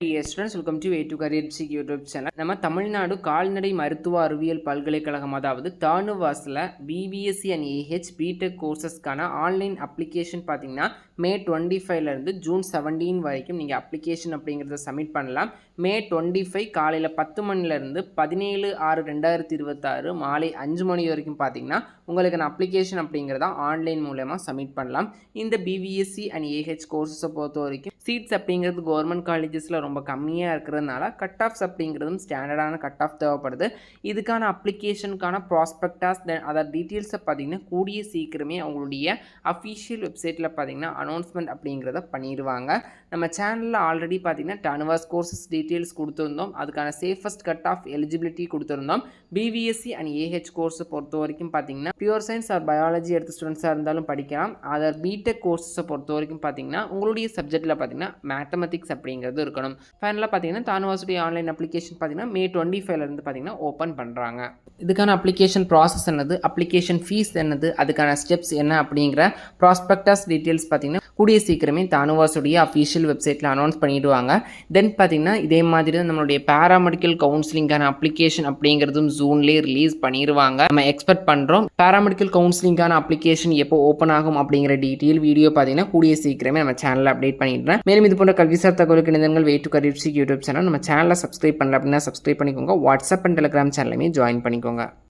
Dear students, welcome to A2 Career Seek YouTube channel. நம்ம தமிழ்நாடு கால்நடை மருத்துவ அறிவியல் பல்கலைக்கழகம் அதாவது தானுவாஸ்ல BBSc and AH BTech கோர்சஸ்க்கான ஆன்லைன் அப்ளிகேஷன் பார்த்தீங்கன்னா மே 25ல இருந்து ஜூன் 17 வரைக்கும் நீங்கள் அப்ளிகேஷன் அப்படிங்கிறத சப்மிட் பண்ணலாம். மே 25 காலையில் 10 மணிலேருந்து 17/6/2026 மாலை 5 மணி வரைக்கும் பார்த்தீங்கன்னா உங்களுக்கு நான் அப்ளிகேஷன் அப்படிங்கிறத ஆன்லைன் மூலமாக சப்மிட் பண்ணலாம். இந்த BBSc and AH கோர்சஸை பொறுத்த வரைக்கும் சீட்ஸ் அப்படிங்கிறது கவர்மெண்ட் காலேஜஸில் ரொம்ப கம்மியாக இருக்கிறதுனால கட் ஆஃப்ஸ் அப்படிங்கிறதும் ஸ்டாண்டர்டான கட் ஆஃப் தேவைப்படுது. இதுக்கான அப்ளிகேஷனுக்கான ப்ராஸ்பெக்டாஸ் அதர் டீட்டெயில்ஸை பார்த்திங்கன்னா கூடிய சீக்கிரமே அவங்களுடைய அஃபிஷியல் வெப்சைட்டில் பார்த்திங்கன்னா அனௌன்ஸ்மெண்ட் அப்படிங்கிறத பண்ணிடுவாங்க. நம்ம சேனலில் ஆல்ரெடி பார்த்திங்கன்னா டானுவாஸ் கோர்சஸ் டீட்டெயில்ஸ் கொடுத்துருந்தோம். அதுக்கான சேஃபஸ்ட் கட் ஆஃப் எலிஜிபிலிட்டி கொடுத்துருந்தோம். BBSc and AH கோர்ஸை பொறுத்த வரைக்கும் பார்த்திங்கன்னா பியூர் சயின்ஸ் ஆர் பயாலஜி எடுத்த ஸ்டூடெண்ட்ஸாக இருந்தாலும் படிக்கலாம். அதர் BTech கோர்ஸஸை பொறுத்த வரைக்கும் பார்த்திங்கன்னா உங்களுடைய சப்ஜெக்டில் பார்த்திங்கன்னா மேத்தமெட்டிக்ஸ் அப்படிங்கிறது இருக்கணும். ஃபைனலாக பார்த்தீங்கன்னா தானுவாஸுடைய ஆன்லைன் அப்ளிகேஷன் பார்த்தீங்கன்னா மே 25லேருந்து பார்த்தீங்கன்னா ஓப்பன் பண்ணுறாங்க. இதுக்கான அப்ளிகேஷன் ப்ராசஸ் என்னது, அப்ளிகேஷன் ஃபீஸ் என்னது, அதுக்கான ஸ்டெப்ஸ் என்ன அப்படிங்கிற ப்ராஸ்பெக்டாஸ் டீட்டெயில்ஸ் பார்த்தீங்கன்னா கூடிய சீக்கிரமே தானுவாஸுடைய அஃபிஷியல் வெப்சைட்டில் அனௌன்ஸ் பண்ணிவிடுவாங்க. தென் பார்த்தீங்கன்னா இதே மாதிரி தான் நம்மளுடைய பேராமெடிக்கல் கவுன்சிலிங்கான அப்ளிகேஷன் அப்படிங்கிறதும் ஜூன்லேயே ரிலீஸ் பண்ணிடுவாங்க. நம்ம எக்ஸ்பெக்ட் பண்ணுறோம். பேராமெடிக்கல் கவுன்சிலிங்கான அப்ளிகேஷன் எப்போ ஓப்பன் ஆகும் அப்படிங்கிற டீட்டெயில் வீடியோ பார்த்தீங்கன்னா கூடிய சீக்கிரமே நம்ம சேனலில் அப்டேட் பண்ணிடுறேன். மேலும் இது போன்ற கல்விசார் தகவலுக்கு இணைந்தங்கள் A2 Career Seek YouTube channel நம்ம சேனலை சப்ஸ்கிரைப் பண்ணல அப்படின்னா சப்ஸ்கிரைப் பண்ணிக்கோங்க. வாட்ஸ்அப் அண்ட் டெலிகிராம் சேனலையுமே ஜாயின் பண்ணிக்கோங்க.